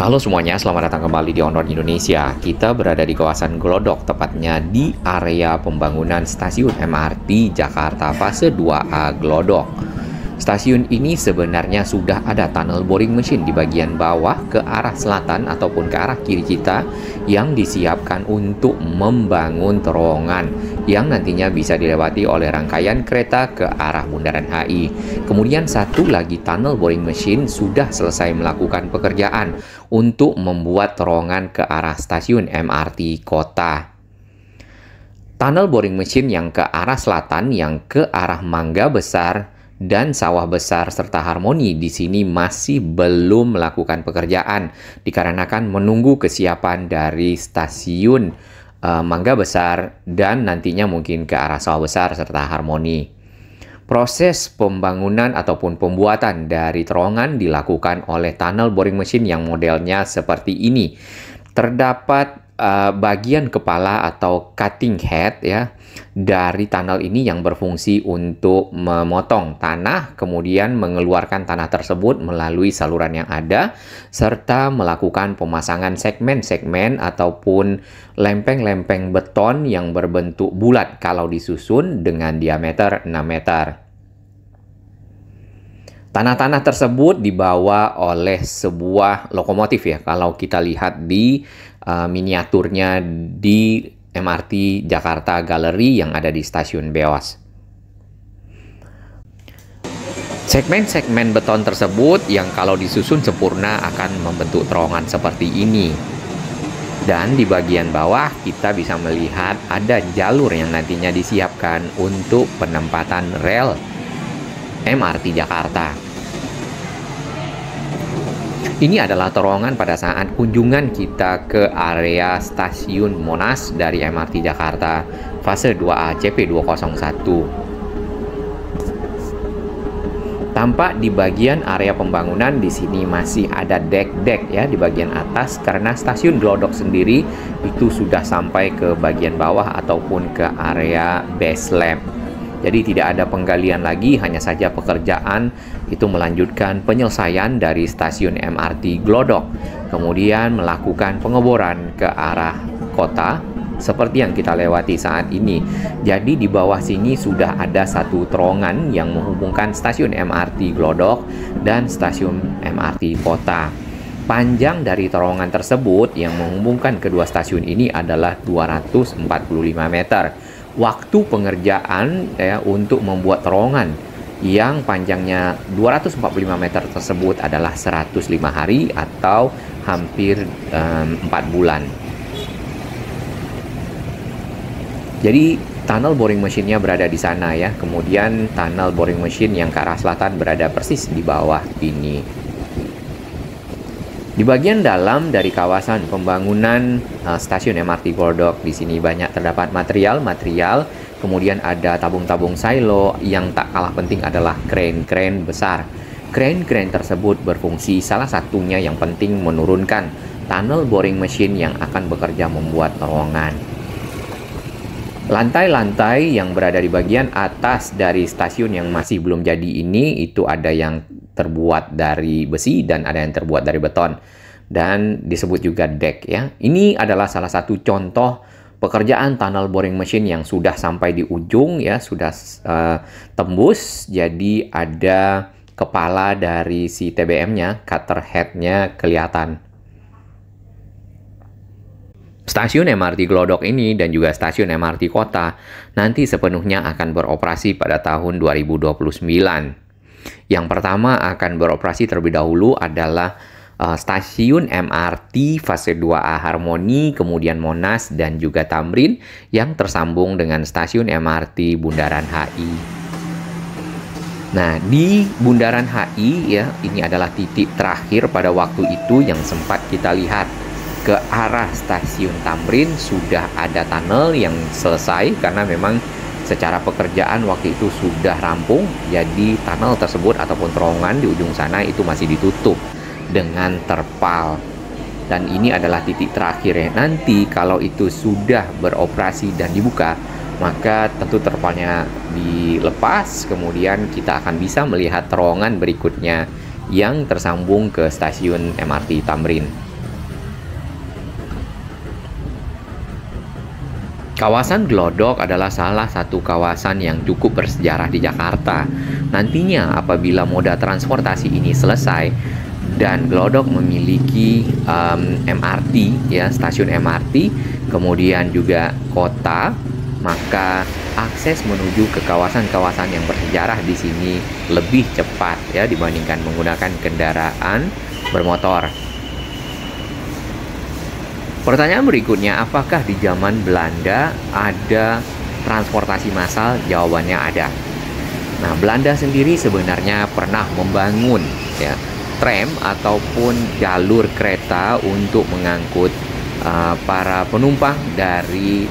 Halo semuanya, selamat datang kembali di On Road Indonesia. Kita berada di kawasan Glodok, tepatnya di area pembangunan stasiun MRT Jakarta Fase 2A Glodok. Stasiun ini sebenarnya sudah ada tunnel boring machine di bagian bawah ke arah selatan ataupun ke arah kiri kita yang disiapkan untuk membangun terowongan yang nantinya bisa dilewati oleh rangkaian kereta ke arah Bundaran HI. Kemudian satu lagi tunnel boring machine sudah selesai melakukan pekerjaan untuk membuat terowongan ke arah stasiun MRT kota. Tunnel boring machine yang ke arah selatan, yang ke arah Mangga Besar dan Sawah Besar serta Harmoni di sini masih belum melakukan pekerjaan dikarenakan menunggu kesiapan dari stasiun Mangga Besar dan nantinya mungkin ke arah Sawah Besar serta Harmoni. Proses pembangunan ataupun pembuatan dari terowongan dilakukan oleh tunnel boring machine yang modelnya seperti ini. Terdapat bagian kepala atau cutting head ya dari tunnel ini yang berfungsi untuk memotong tanah, kemudian mengeluarkan tanah tersebut melalui saluran yang ada, serta melakukan pemasangan segmen-segmen ataupun lempeng-lempeng beton yang berbentuk bulat kalau disusun dengan diameter 6 meter. Tanah-tanah tersebut dibawa oleh sebuah lokomotif ya, kalau kita lihat di miniaturnya di MRT Jakarta Gallery yang ada di stasiun Beos. Segmen-segmen beton tersebut yang kalau disusun sempurna akan membentuk terowongan seperti ini. Dan di bagian bawah kita bisa melihat ada jalur yang nantinya disiapkan untuk penempatan rel MRT Jakarta. Ini adalah terowongan pada saat kunjungan kita ke area stasiun Monas dari MRT Jakarta Fase 2A CP201. Tampak di bagian area pembangunan di sini masih ada dek-dek ya di bagian atas karena stasiun Glodok sendiri itu sudah sampai ke bagian bawah ataupun ke area base lamp. Jadi tidak ada penggalian lagi, hanya saja pekerjaan itu melanjutkan penyelesaian dari stasiun MRT Glodok. Kemudian melakukan pengeboran ke arah kota seperti yang kita lewati saat ini. Jadi di bawah sini sudah ada satu terowongan yang menghubungkan stasiun MRT Glodok dan stasiun MRT kota. Panjang dari terowongan tersebut yang menghubungkan kedua stasiun ini adalah 245 meter. Waktu pengerjaan ya, untuk membuat terowongan yang panjangnya 245 meter tersebut adalah 105 hari atau hampir 4 bulan. Jadi tunnel boring machine-nya berada di sana ya. Kemudian tunnel boring machine yang ke arah selatan berada persis di bawah ini. Di bagian dalam dari kawasan pembangunan stasiun MRT Glodok di sini banyak terdapat material, kemudian ada tabung-tabung silo yang tak kalah penting adalah kren-kren besar. Kren-kren tersebut berfungsi salah satunya yang penting menurunkan tunnel boring machine yang akan bekerja membuat terowongan. Lantai-lantai yang berada di bagian atas dari stasiun yang masih belum jadi ini itu ada yang terbuat dari besi dan ada yang terbuat dari beton dan disebut juga deck ya. Ini adalah salah satu contoh pekerjaan tunnel boring machine yang sudah sampai di ujung ya, sudah tembus. Jadi ada kepala dari si TBM-nya, cutter head-nya kelihatan. Stasiun MRT Glodok ini dan juga stasiun MRT Kota nanti sepenuhnya akan beroperasi pada tahun 2029. Yang pertama akan beroperasi terlebih dahulu adalah stasiun MRT Fase 2A Harmoni, kemudian Monas dan juga Tamrin yang tersambung dengan stasiun MRT Bundaran HI. Nah, di Bundaran HI ya, ini adalah titik terakhir pada waktu itu yang sempat kita lihat. Ke arah stasiun Tamrin sudah ada tunnel yang selesai karena memang secara pekerjaan waktu itu sudah rampung. Jadi tunnel tersebut ataupun terowongan di ujung sana itu masih ditutup dengan terpal. Dan ini adalah titik terakhir ya. Nanti kalau itu sudah beroperasi dan dibuka, maka tentu terpalnya dilepas. Kemudian kita akan bisa melihat terowongan berikutnya yang tersambung ke stasiun MRT Tamrin. Kawasan Glodok adalah salah satu kawasan yang cukup bersejarah di Jakarta. Nantinya apabila moda transportasi ini selesai dan Glodok memiliki MRT, ya, stasiun MRT, kemudian juga kota, maka akses menuju ke kawasan-kawasan yang bersejarah di sini lebih cepat, ya, dibandingkan menggunakan kendaraan bermotor. Pertanyaan berikutnya, apakah di zaman Belanda ada transportasi massal? Jawabannya ada. Nah, Belanda sendiri sebenarnya pernah membangun, ya, tram ataupun jalur kereta untuk mengangkut para penumpang dari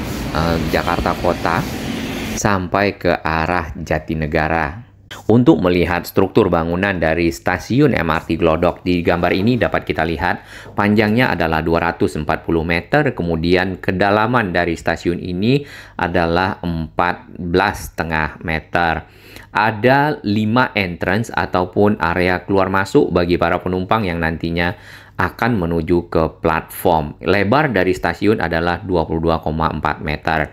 Jakarta Kota sampai ke arah Jatinegara. Untuk melihat struktur bangunan dari stasiun MRT Glodok di gambar ini dapat kita lihat panjangnya adalah 240 meter, kemudian kedalaman dari stasiun ini adalah 14,5 meter. Ada 5 entrance ataupun area keluar masuk bagi para penumpang yang nantinya akan menuju ke platform. Lebar dari stasiun adalah 22,4 meter.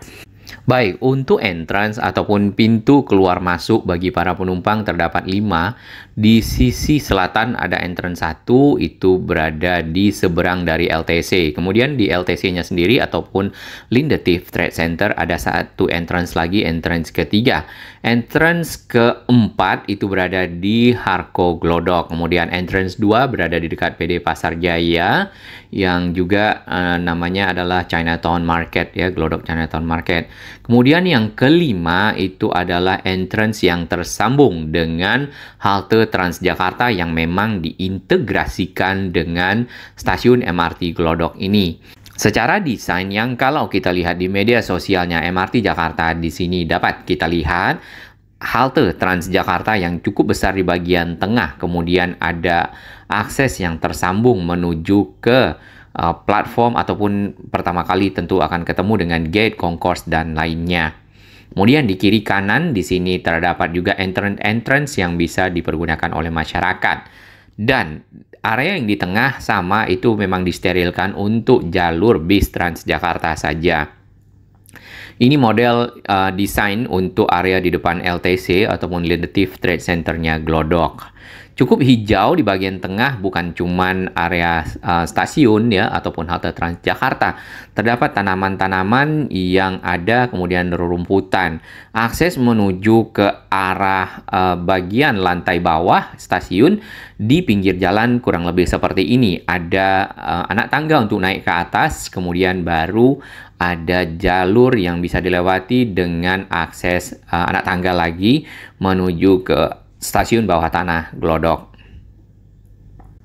Baik, untuk entrance ataupun pintu keluar masuk bagi para penumpang terdapat 5. Di sisi selatan ada entrance 1, itu berada di seberang dari LTC. Kemudian di LTC-nya sendiri ataupun Lindetif Trade Center ada satu entrance lagi, entrance ketiga. Entrance keempat itu berada di Harko Glodok. Kemudian entrance 2 berada di dekat PD Pasar Jaya yang juga namanya adalah Chinatown Market, ya, Glodok Chinatown Market. Kemudian yang kelima itu adalah entrance yang tersambung dengan halte Transjakarta yang memang diintegrasikan dengan stasiun MRT Glodok ini. Secara desain yang kalau kita lihat di media sosialnya MRT Jakarta, di sini dapat kita lihat halte Transjakarta yang cukup besar di bagian tengah, kemudian ada akses yang tersambung menuju ke platform ataupun pertama kali tentu akan ketemu dengan gate, concourse, dan lainnya. Kemudian di kiri kanan di sini terdapat juga entrance yang bisa dipergunakan oleh masyarakat. Dan area yang di tengah sama itu memang disterilkan untuk jalur bis Transjakarta saja. Ini model desain untuk area di depan LTC ataupun Lindetif Trade Center-nya Glodok. Cukup hijau di bagian tengah, bukan cuman area stasiun, ya, ataupun halte Transjakarta. Terdapat tanaman-tanaman yang ada, kemudian rerumputan. Akses menuju ke arah bagian lantai bawah stasiun di pinggir jalan kurang lebih seperti ini. Ada anak tangga untuk naik ke atas, kemudian baru ada jalur yang bisa dilewati dengan akses anak tangga lagi menuju ke stasiun bawah tanah Glodok.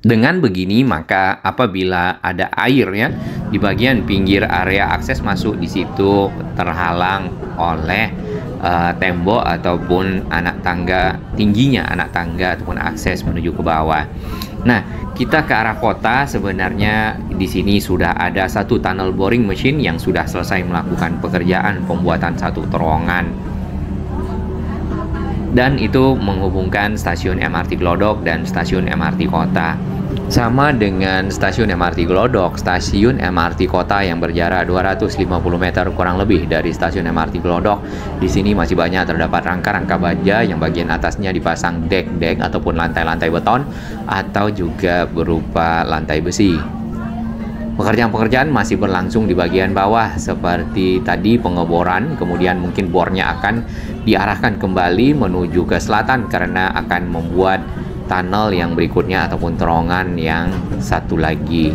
Dengan begini, maka apabila ada air, ya, di bagian pinggir area akses masuk di situ terhalang oleh tembok ataupun anak tangga, tingginya anak tangga ataupun akses menuju ke bawah. Nah, kita ke arah kota, sebenarnya di sini sudah ada satu tunnel boring machine yang sudah selesai melakukan pekerjaan pembuatan satu terowongan. Dan itu menghubungkan stasiun MRT Glodok dan stasiun MRT Kota. Sama dengan stasiun MRT Glodok, stasiun MRT Kota yang berjarak 250 meter kurang lebih dari stasiun MRT Glodok, di sini masih banyak terdapat rangka-rangka baja yang bagian atasnya dipasang dek-dek ataupun lantai-lantai beton atau juga berupa lantai besi. Pekerjaan-pekerjaan masih berlangsung di bagian bawah seperti tadi pengeboran, kemudian mungkin bornya akan diarahkan kembali menuju ke selatan karena akan membuat tunnel yang berikutnya ataupun terowongan yang satu lagi.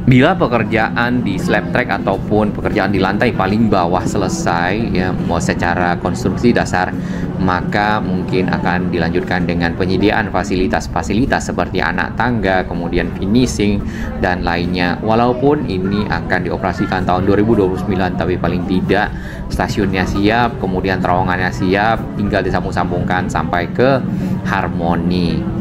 Bila pekerjaan di slab track ataupun pekerjaan di lantai paling bawah selesai, ya, mau secara konstruksi dasar, maka mungkin akan dilanjutkan dengan penyediaan fasilitas-fasilitas seperti anak tangga, kemudian finishing, dan lainnya. Walaupun ini akan dioperasikan tahun 2029, tapi paling tidak stasiunnya siap, kemudian terowongannya siap, tinggal disambung-sambungkan sampai ke harmoni.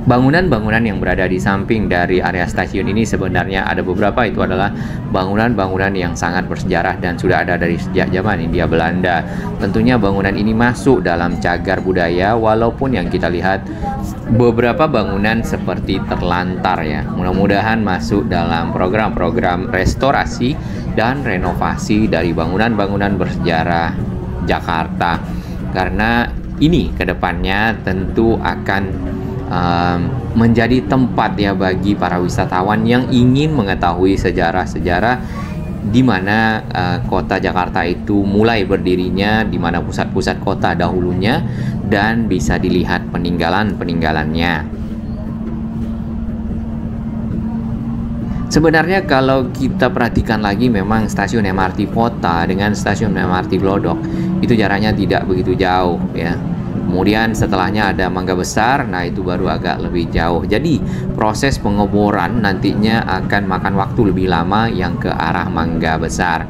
Bangunan-bangunan yang berada di samping dari area stasiun ini sebenarnya ada beberapa, itu adalah bangunan-bangunan yang sangat bersejarah dan sudah ada dari sejak zaman Hindia Belanda. Tentunya bangunan ini masuk dalam cagar budaya, walaupun yang kita lihat beberapa bangunan seperti terlantar, ya. Mudah-mudahan masuk dalam program-program restorasi dan renovasi dari bangunan-bangunan bersejarah Jakarta. Karena ini kedepannya tentu akan menjadi tempat ya bagi para wisatawan yang ingin mengetahui sejarah-sejarah di mana kota Jakarta itu mulai berdirinya, di mana pusat-pusat kota dahulunya, dan bisa dilihat peninggalan-peninggalannya. Sebenarnya kalau kita perhatikan lagi, memang stasiun MRT Kota dengan stasiun MRT Glodok itu jaraknya tidak begitu jauh ya. Kemudian setelahnya ada Mangga Besar, nah itu baru agak lebih jauh. Jadi proses pengeboran nantinya akan makan waktu lebih lama yang ke arah Mangga Besar.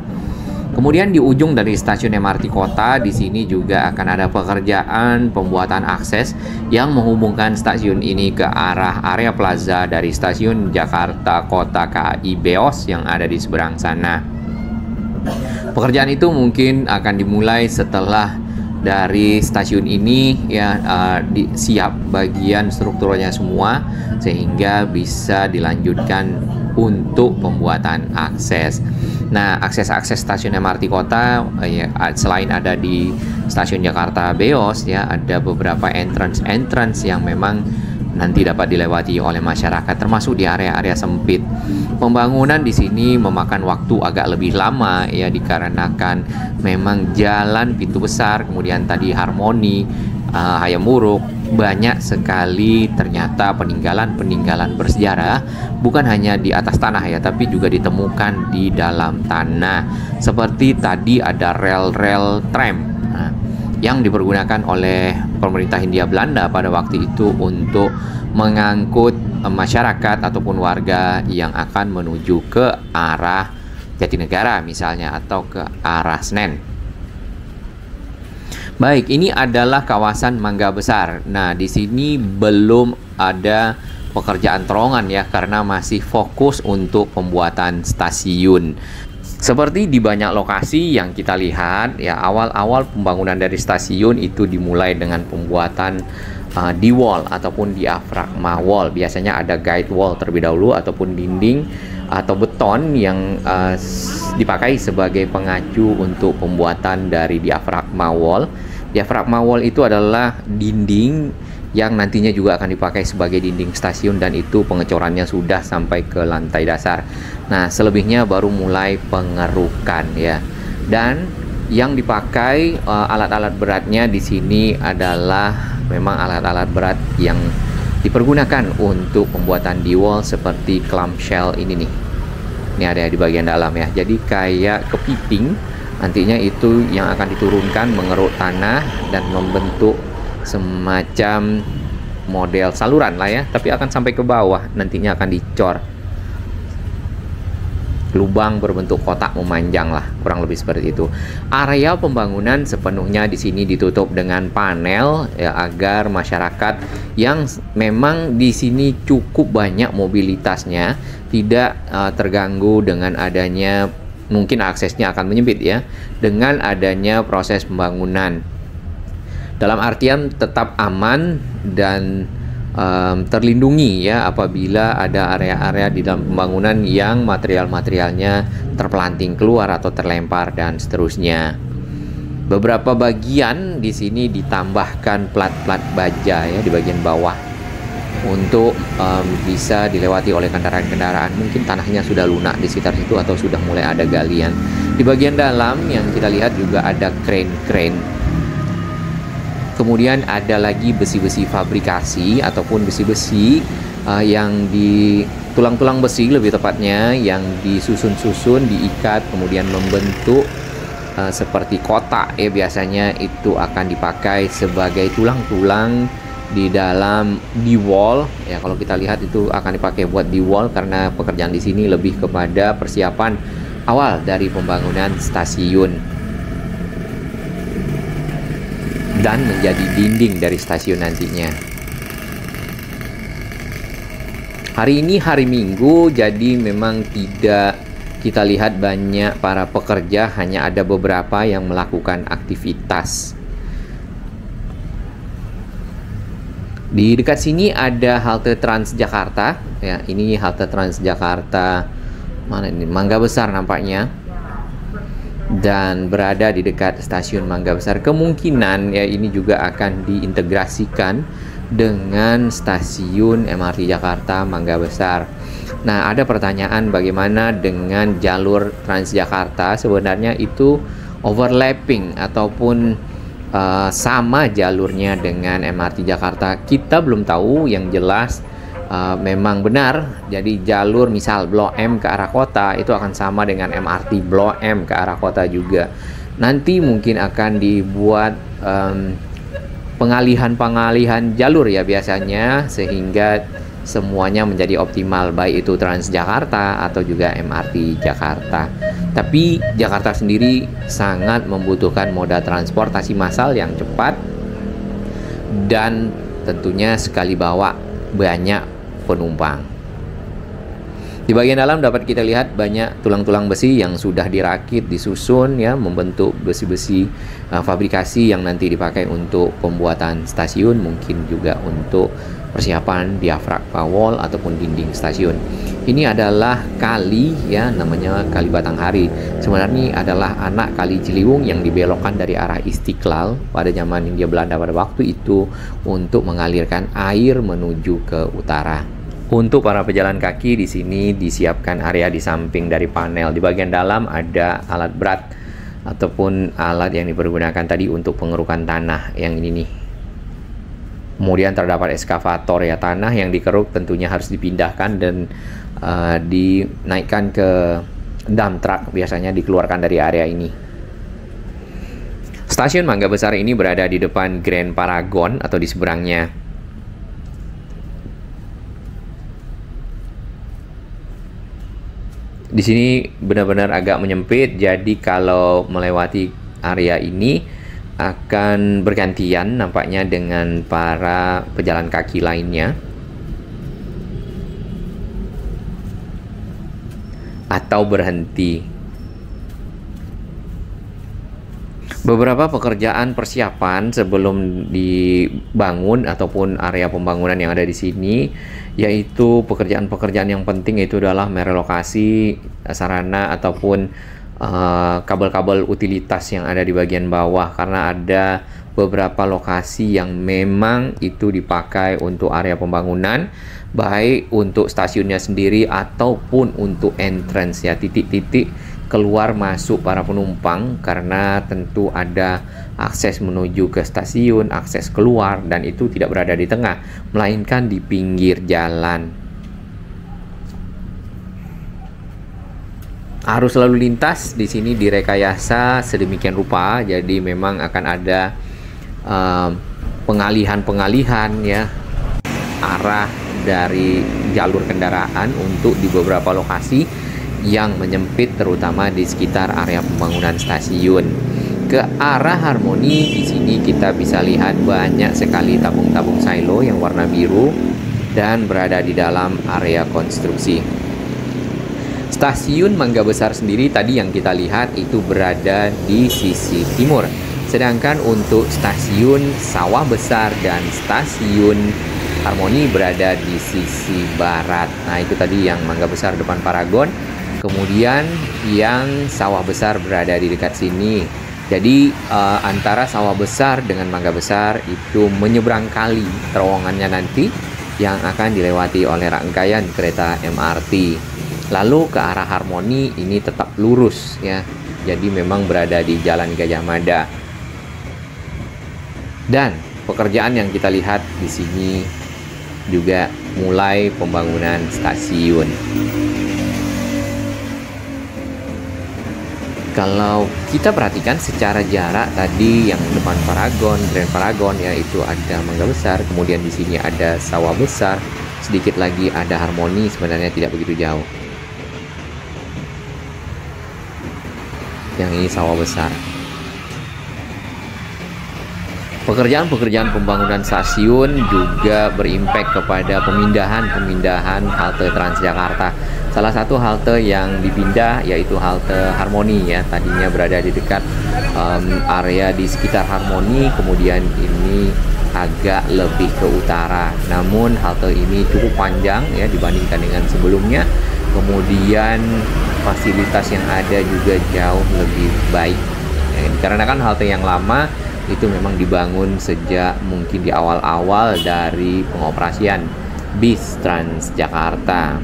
Kemudian di ujung dari stasiun MRT Kota, di sini juga akan ada pekerjaan pembuatan akses yang menghubungkan stasiun ini ke arah area plaza dari stasiun Jakarta Kota KAI Beos yang ada di seberang sana. Pekerjaan itu mungkin akan dimulai setelah dari stasiun ini ya siap bagian strukturnya semua, sehingga bisa dilanjutkan untuk pembuatan akses. Nah, akses-akses stasiun MRT Kota ya, selain ada di stasiun Jakarta Beos ya, ada beberapa entrance yang memang nanti dapat dilewati oleh masyarakat, termasuk di area-area sempit. Pembangunan di sini memakan waktu agak lebih lama ya, dikarenakan memang jalan pintu besar, kemudian tadi Harmoni, Hayam Wuruk, banyak sekali ternyata peninggalan-peninggalan bersejarah, bukan hanya di atas tanah ya, tapi juga ditemukan di dalam tanah. Seperti tadi ada rel-rel tram yang dipergunakan oleh pemerintah Hindia Belanda pada waktu itu untuk mengangkut masyarakat ataupun warga yang akan menuju ke arah Jatinegara misalnya, atau ke arah Senen. Baik, ini adalah kawasan Mangga Besar. Nah, di sini belum ada pekerjaan terowongan ya, karena masih fokus untuk pembuatan stasiun. Seperti di banyak lokasi yang kita lihat ya, awal-awal pembangunan dari stasiun itu dimulai dengan pembuatan D-wall ataupun diafragma wall. Biasanya ada guide wall terlebih dahulu ataupun dinding atau beton yang dipakai sebagai pengacu untuk pembuatan dari diafragma wall. Diafragma wall itu adalah dinding yang nantinya juga akan dipakai sebagai dinding stasiun, dan itu pengecorannya sudah sampai ke lantai dasar. Nah, selebihnya baru mulai pengerukan ya. Dan yang dipakai alat-alat beratnya di sini adalah memang alat-alat berat yang dipergunakan untuk pembuatan D-wall, seperti clamshell ini nih. Ini ada di bagian dalam ya. Jadi kayak kepiting, nantinya itu yang akan diturunkan mengeruk tanah dan membentuk semacam model saluran lah ya, tapi akan sampai ke bawah, nantinya akan dicor. Lubang berbentuk kotak memanjang lah, kurang lebih seperti itu. Area pembangunan sepenuhnya di sini ditutup dengan panel ya, agar masyarakat yang memang di sini cukup banyak mobilitasnya tidak terganggu dengan adanya, mungkin aksesnya akan menyempit ya, dengan adanya proses pembangunan. Dalam artian tetap aman dan terlindungi ya, apabila ada area-area di dalam pembangunan yang material-materialnya terpelanting keluar atau terlempar dan seterusnya. Beberapa bagian di sini ditambahkan plat-plat baja ya di bagian bawah untuk bisa dilewati oleh kendaraan-kendaraan. Mungkin tanahnya sudah lunak di sekitar situ atau sudah mulai ada galian. Di bagian dalam yang kita lihat juga ada crane-crane. Kemudian ada lagi besi-besi fabrikasi ataupun besi-besi yang di tulang-tulang besi lebih tepatnya, yang disusun-susun, diikat, kemudian membentuk seperti kotak ya. Biasanya itu akan dipakai sebagai tulang-tulang di dalam D-wall ya. Kalau kita lihat itu akan dipakai buat D-wall karena pekerjaan di sini lebih kepada persiapan awal dari pembangunan stasiun dan menjadi dinding dari stasiun nantinya. Hari ini hari Minggu, jadi memang tidak kita lihat banyak para pekerja, hanya ada beberapa yang melakukan aktivitas. Di dekat sini ada halte Transjakarta ya. Ini halte Transjakarta mana ini? Mangga Besar nampaknya. dan berada di dekat stasiun Mangga Besar. Kemungkinan ya ini juga akan diintegrasikan dengan stasiun MRT Jakarta Mangga Besar. Nah, ada pertanyaan bagaimana dengan jalur Transjakarta? Sebenarnya itu overlapping ataupun sama jalurnya dengan MRT Jakarta. Kita belum tahu, yang jelas memang benar. Jadi jalur misal Blok M ke arah kota itu akan sama dengan MRT Blok M ke arah kota juga. Nanti mungkin akan dibuat pengalihan jalur ya biasanya, sehingga semuanya menjadi optimal, baik itu Transjakarta atau juga MRT Jakarta. Tapi Jakarta sendiri sangat membutuhkan moda transportasi massal yang cepat dan tentunya sekali bawa banyak penumpang. Di bagian dalam dapat kita lihat banyak tulang-tulang besi yang sudah dirakit, disusun ya, membentuk besi-besi fabrikasi yang nanti dipakai untuk pembuatan stasiun, mungkin juga untuk persiapan diafragma wall ataupun dinding stasiun. Ini adalah kali ya, namanya Kali Batanghari. Sebenarnya adalah anak Kali Ciliwung yang dibelokkan dari arah Istiqlal pada zaman Hindia Belanda pada waktu itu untuk mengalirkan air menuju ke utara. Untuk para pejalan kaki di sini disiapkan area di samping dari panel. Di bagian dalam ada alat berat ataupun alat yang dipergunakan tadi untuk pengerukan tanah yang ini nih. Kemudian terdapat eskavator ya, tanah yang dikeruk tentunya harus dipindahkan dan dinaikkan ke dump truck, biasanya dikeluarkan dari area ini. Stasiun Mangga Besar ini berada di depan Grand Paragon atau di seberangnya. Di sini benar-benar agak menyempit, jadi kalau melewati area ini akan bergantian nampaknya dengan para pejalan kaki lainnya atau berhenti. Beberapa pekerjaan persiapan sebelum dibangun ataupun area pembangunan yang ada di sini, yaitu pekerjaan-pekerjaan yang penting, yaitu adalah merelokasi sarana ataupun kabel-kabel utilitas yang ada di bagian bawah, karena ada beberapa lokasi yang memang itu dipakai untuk area pembangunan, baik untuk stasiunnya sendiri ataupun untuk entrance ya, titik-titik keluar masuk para penumpang, karena tentu ada akses menuju ke stasiun, akses keluar, dan itu tidak berada di tengah melainkan di pinggir jalan. Arus lalu lintas di sini direkayasa sedemikian rupa, jadi memang akan ada pengalihan ya arah dari jalur kendaraan untuk di beberapa lokasi yang menyempit, terutama di sekitar area pembangunan stasiun. Ke arah Harmoni di sini kita bisa lihat banyak sekali tabung-tabung silo yang warna biru dan berada di dalam area konstruksi. Stasiun Mangga Besar sendiri tadi yang kita lihat itu berada di sisi timur. Sedangkan untuk stasiun Sawah Besar dan stasiun Harmoni berada di sisi barat. Nah, itu tadi yang Mangga Besar depan Paragon. Kemudian yang Sawah Besar berada di dekat sini. Jadi antara Sawah Besar dengan Mangga Besar itu menyeberang kali terowongannya nanti yang akan dilewati oleh rangkaian kereta MRT. Lalu ke arah Harmoni ini tetap lurus ya. Jadi memang berada di Jalan Gajah Mada. Dan pekerjaan yang kita lihat di sini juga mulai pembangunan stasiun. Kalau kita perhatikan secara jarak tadi yang depan Paragon, Grand Paragon ya, itu ada Mangga Besar, kemudian di sini ada Sawah Besar, sedikit lagi ada Harmoni, sebenarnya tidak begitu jauh. Yang ini Sawah Besar. Pekerjaan-pekerjaan pembangunan stasiun juga berimpact kepada pemindahan halte Transjakarta. Salah satu halte yang dipindah yaitu halte Harmoni ya. Tadinya berada di dekat area di sekitar Harmoni, kemudian ini agak lebih ke utara. Namun halte ini cukup panjang ya dibandingkan dengan sebelumnya. Kemudian fasilitas yang ada juga jauh lebih baik. Ya, dikarenakan halte yang lama itu memang dibangun sejak mungkin di awal-awal dari pengoperasian bis Transjakarta.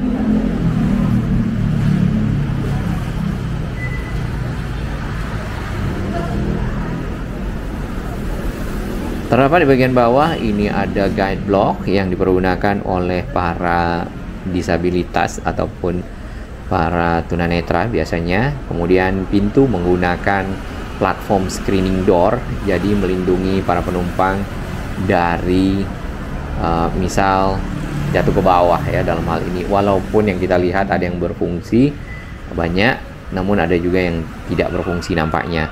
Terdapat di bagian bawah ini ada guide block yang dipergunakan oleh para disabilitas ataupun para tunanetra biasanya. Kemudian pintu menggunakan platform screening door, jadi melindungi para penumpang dari misal jatuh ke bawah ya dalam hal ini. Walaupun yang kita lihat ada yang berfungsi banyak, namun ada juga yang tidak berfungsi nampaknya.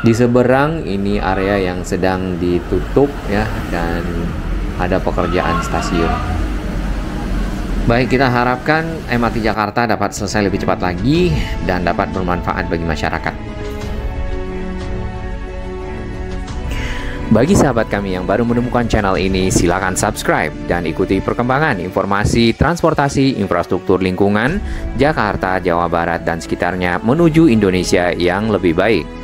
Di seberang ini area yang sedang ditutup ya, dan ada pekerjaan stasiun. Baik, kita harapkan MRT Jakarta dapat selesai lebih cepat lagi dan dapat bermanfaat bagi masyarakat. Bagi sahabat kami yang baru menemukan channel ini, silakan subscribe dan ikuti perkembangan informasi transportasi infrastruktur lingkungan Jakarta, Jawa Barat, dan sekitarnya menuju Indonesia yang lebih baik.